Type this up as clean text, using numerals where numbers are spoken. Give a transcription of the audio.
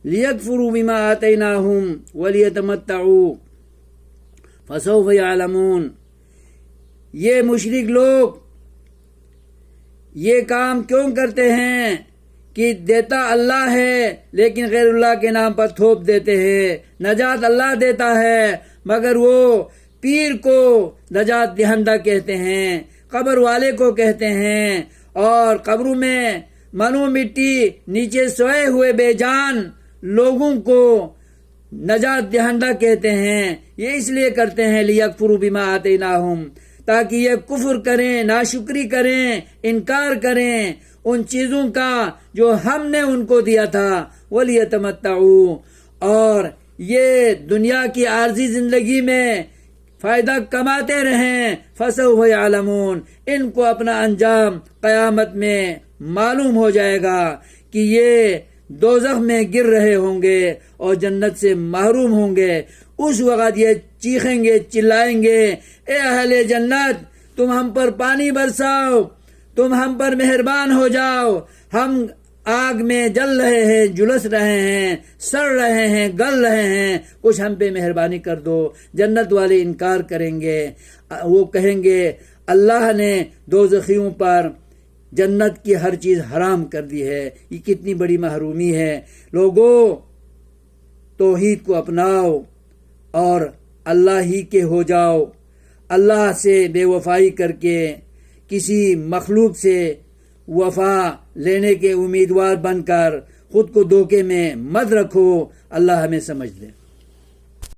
لیکفروا بما آتیناہم ولیتمتعوا فسوف یعلمون۔ یہ مشرک لوگ یہ کام کیوں کرتے ہیں کہ دیتا اللہ ہے لیکن غیر اللہ کے نام پر تھوپ دیتے ہیں۔ نجات اللہ دیتا ہے مگر وہ پیر کو نجات دہندہ کہتے ہیں، قبر والے کو کہتے ہیں، اور قبروں میں منو مٹی نیچے سوئے ہوئے بے جان لوگوں کو نجات دہندہ کہتے ہیں۔ یہ اس لیے کرتے ہیں لیکفروا بما آتیناہم، تاکہ یہ کفر کریں، ناشکری کریں، انکار کریں ان چیزوں کا جو ہم نے ان کو دیا تھا، ولیتمتعوا، اور یہ دنیا کی عارضی زندگی میں فائدہ کماتے رہیں۔ فسوف یعلمون، ان کو اپنا انجام قیامت میں معلوم ہو جائے گا کہ یہ دوزخ میں گر رہے ہوں گے اور جنت سے محروم ہوں گے۔ اس وقت یہ چیخیں گے، چلائیں گے، اے اہل جنت تم ہم پر پانی برساؤ، تم ہم پر مہربان ہو جاؤ، ہم آگ میں جل رہے ہیں، جلس رہے ہیں، سڑ رہے ہیں، گل رہے ہیں، کچھ ہم پہ مہربانی کر دو۔ جنت والے انکار کریں گے، وہ کہیں گے اللہ نے دوزخیوں پر جنت کی ہر چیز حرام کر دی ہے، یہ کتنی بڑی محرومی ہے۔ لوگوں توحید کو اپناؤ اور اللہ ہی کے ہو جاؤ، اللہ سے بے وفائی کر کے کسی مخلوق سے وفا لینے کے امیدوار بن کر خود کو دھوکے میں مت رکھو۔ اللہ ہمیں سمجھ دے۔